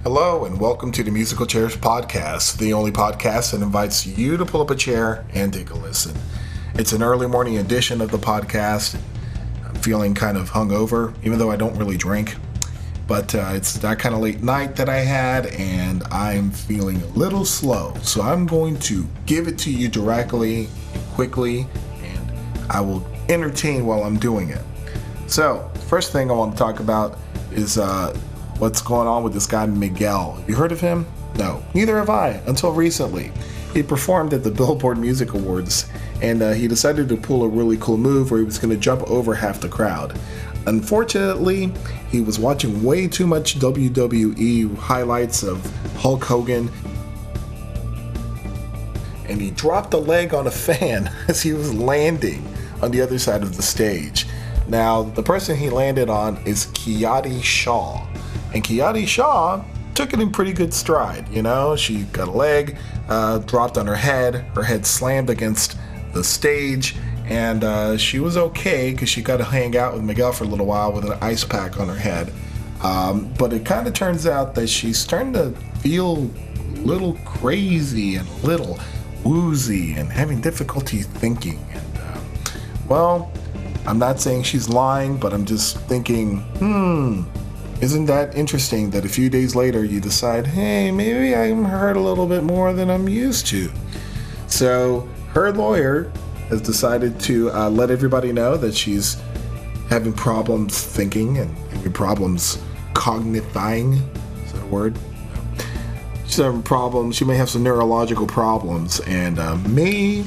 Hello and welcome to the Musical Chairs Podcast, the only podcast that invites you to pull up a chair and take a listen. It's an early morning edition of the podcast. I'm feeling kind of hungover, even though I don't really drink. But it's that kind of late night that I had, and I'm feeling a little slow. So I'm going to give it to you directly and quickly, and I will entertain while I'm doing it. So, first thing I want to talk about is what's going on with this guy Miguel. You heard of him? No, neither have I, until recently. He performed at the Billboard Music Awards, and he decided to pull a really cool move where he was going to jump over half the crowd. Unfortunately, he was watching way too much WWE highlights of Hulk Hogan, and he dropped a leg on a fan as he was landing on the other side of the stage. Now, the person he landed on is Kiyati Shaw. And Kiyati Shaw took it in pretty good stride, you know? She got a leg, dropped on her head slammed against the stage, and she was okay because she got to hang out with Miguel for a little while with an ice pack on her head. But it kind of turns out that she's starting to feel a little crazy and a little woozy and having difficulty thinking. And, well, I'm not saying she's lying, but I'm just thinking, isn't that interesting that a few days later you decide, hey, maybe I'm hurt a little bit more than I'm used to. So her lawyer has decided to let everybody know that she's having problems thinking and having problems cognifying. Is that a word? She's having problems. She may have some neurological problems, and may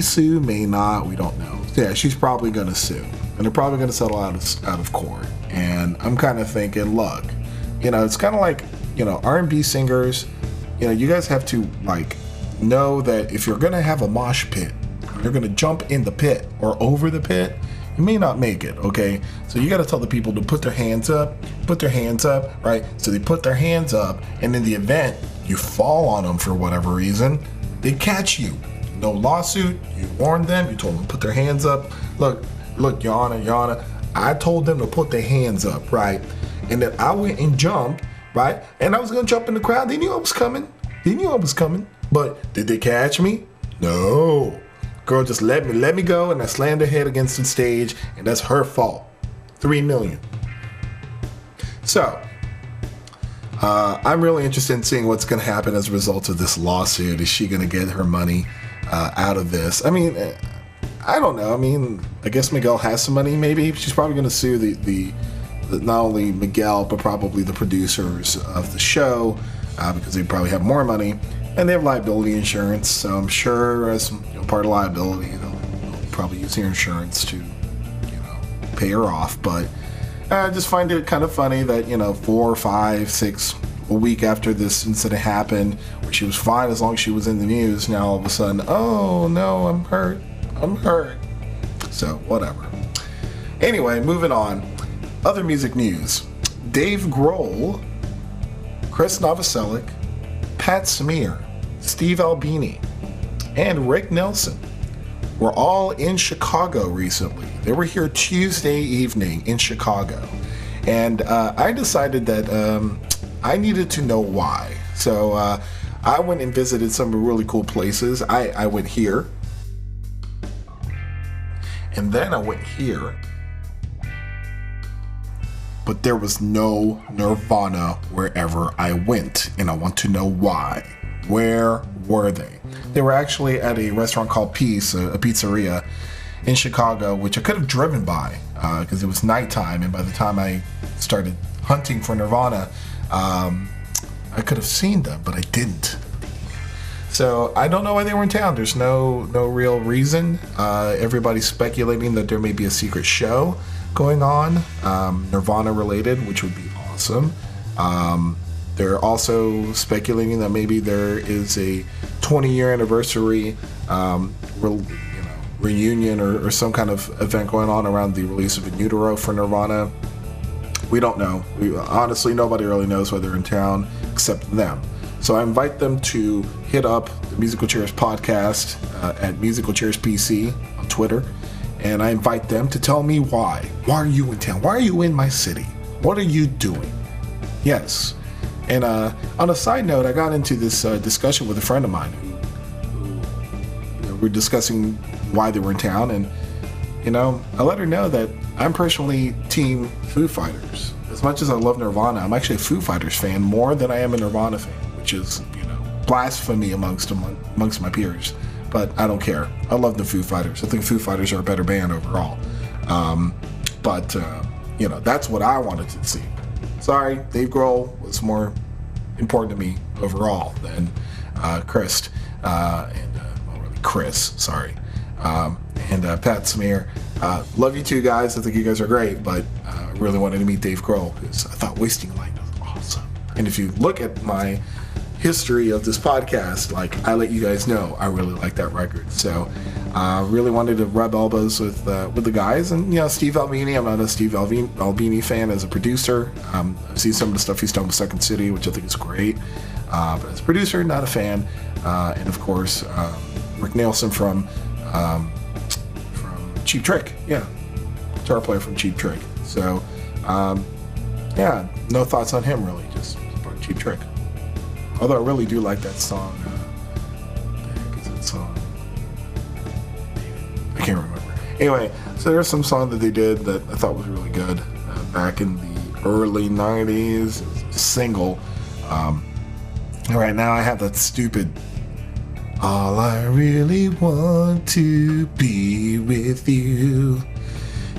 sue, may not. We don't know. Yeah, she's probably going to sue, and they're probably going to settle out of court. And I'm kind of thinking, look, you know, it's kind of like, you know, R&B singers, you know, you guys have to, like, know that if you're going to have a mosh pit, you're going to jump in the pit or over the pit, you may not make it, okay? So you got to tell the people to put their hands up, right? So they put their hands up, and in the event you fall on them for whatever reason, they catch you. No lawsuit, you warned them, you told them to put their hands up. Look, Your Honor, I told them to put their hands up, right? And then I went and jumped, right? And I was gonna jump in the crowd. They knew I was coming. But did they catch me? No. Girl just let me go, and I slammed her head against the stage, and that's her fault. $3 million. So, I'm really interested in seeing what's gonna happen as a result of this lawsuit. Is she gonna get her money out of this? I mean, I don't know. I mean, I guess Miguel has some money, maybe. She's probably going to sue the not only Miguel, but probably the producers of the show, because they probably have more money. And they have liability insurance, so I'm sure as part of liability, they'll probably use their insurance to, pay her off. But I just find it kind of funny that, 4, 5, 6, a week after this incident happened, where she was fine as long as she was in the news, now all of a sudden, oh no, I'm hurt. So, whatever. Anyway, moving on. Other music news. Dave Grohl, Kris Novoselic, Pat Smear, Steve Albini, and Rick Nelson were all in Chicago recently. They were here Tuesday evening in Chicago. And I decided that I needed to know why. So I went and visited some really cool places. I went here. And then I went here, but there was no Nirvana wherever I went, and I want to know why. Where were they? They were actually at a restaurant called Peace, a pizzeria in Chicago, which I could have driven by because it was nighttime, and by the time I started hunting for Nirvana, I could have seen them, but I didn't. So I don't know why they were in town. There's no real reason. Everybody's speculating that there may be a secret show going on, Nirvana related, which would be awesome. They're also speculating that maybe there is a 20-year anniversary reunion or some kind of event going on around the release of In Utero for Nirvana. We don't know. Honestly, nobody really knows why they're in town except them. So I invite them to hit up the Musical Chairs podcast at Musical Chairs PC on Twitter, and I invite them to tell me why. Why are you in town? Why are you in my city? What are you doing? Yes, And on a side note, I got into this discussion with a friend of mine who we're discussing why they were in town, and I let her know that I'm personally team Foo Fighters. As much as I love Nirvana, I'm actually a Foo Fighters fan more than I am a Nirvana fan, which is blasphemy amongst my peers. But I don't care. I love the Foo Fighters. I think Foo Fighters are a better band overall. But that's what I wanted to see. Sorry, Dave Grohl was more important to me overall than Kris, Kris, sorry, and Pat Smear. Love you two guys. I think you guys are great, but I really wanted to meet Dave Grohl because I thought Wasting Light was awesome. And if you look at my history of this podcast, I let you guys know I really like that record. So really wanted to rub elbows with the guys. And Steve Albini, I'm not a Steve Albini fan as a producer. I've seen some of the stuff he's done with Second City, which I think is great, but as a producer, not a fan. And of course Rick Nielsen from Cheap Trick, guitar player from Cheap Trick. So no thoughts on him really, just about Cheap Trick. Although I really do like that song. What the heck is that song? I can't remember. Anyway, so there's some song that they did that I thought was really good back in the early 90s. It was a single. Right now I have that stupid all I really want to be with you.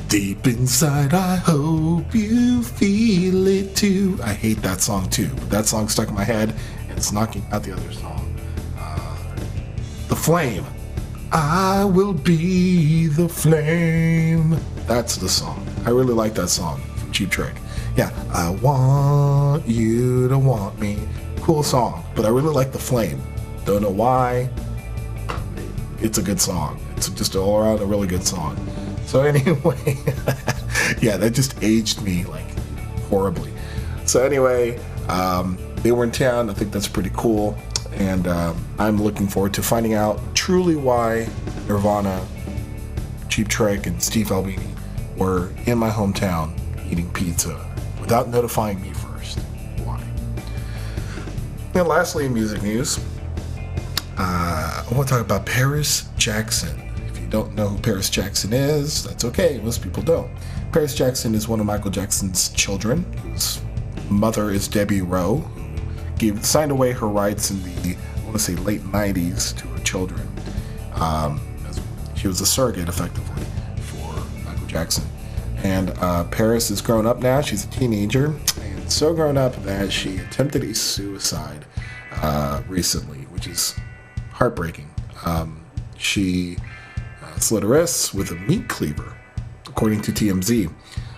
Deep inside, I hope you feel it too. I hate that song too, but that song stuck in my head. It's knocking out the other song. The Flame. I will be the flame. That's the song. I really like that song from Cheap Trick. Yeah, I want you to want me. Cool song, but I really like The Flame. Don't know why. It's a good song. It's just all around a really good song. So anyway, yeah, that just aged me horribly. So anyway, they were in town. I think that's pretty cool, and I'm looking forward to finding out truly why Nirvana, Cheap Trick, and Steve Albini were in my hometown eating pizza without notifying me first. Why? And lastly, in music news, I want to talk about Paris Jackson. If you don't know who Paris Jackson is, that's okay. Most people don't. Paris Jackson is one of Michael Jackson's children, whose mother is Debbie Rowe, signed away her rights in the, I want to say, late 90s to her children. She was a surrogate, effectively, for Michael Jackson. And Paris is grown up now. She's a teenager, and so grown up that she attempted a suicide recently, which is heartbreaking. She slit her wrists with a meat cleaver, according to TMZ.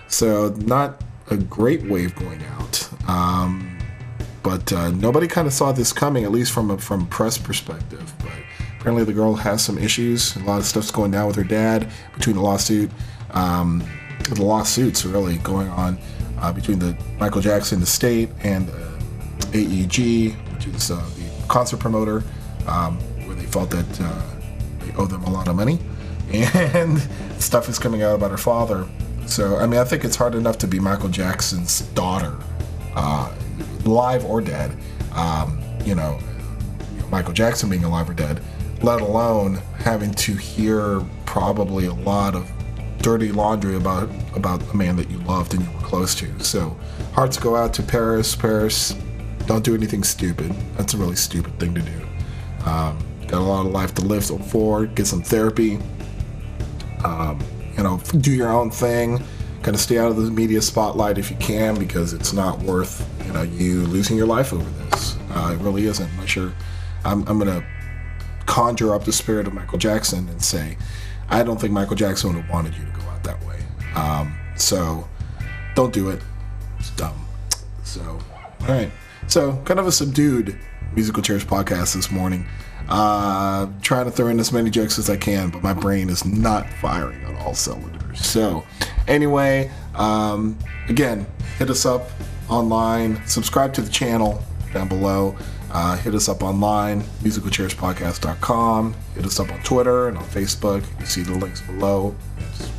So not a great wave going out. But nobody kind of saw this coming, at least from a press perspective. But apparently the girl has some issues. A lot of stuff's going down with her dad between the lawsuits really going on between the Michael Jackson estate and AEG, which is the concert promoter, where they felt that they owe them a lot of money. And stuff is coming out about her father. So, I think it's hard enough to be Michael Jackson's daughter, live or dead. Michael Jackson being alive or dead, let alone having to hear probably a lot of dirty laundry about a man that you loved and you were close to. So, hearts go out to Paris. Paris, don't do anything stupid. That's a really stupid thing to do. Got a lot of life to live for. Get some therapy. Do your own thing. Kind of stay out of the media spotlight if you can, because it's not worth you losing your life over this. It really isn't. I'm gonna conjure up the spirit of Michael Jackson and say, I don't think Michael Jackson would have wanted you to go out that way. So don't do it. It's dumb. So all right. So kind of a subdued Musical Chairs podcast this morning. Trying to throw in as many jokes as I can, but my brain is not firing on all cylinders. So anyway, again, hit us up online, subscribe to the channel down below, hit us up online, musicalchairspodcast.com, hit us up on Twitter and on Facebook. You see the links below. Just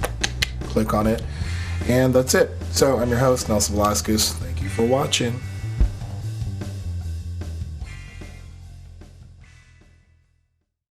click on it, and that's it. So I'm your host, Nelson Velasquez. Thank you for watching.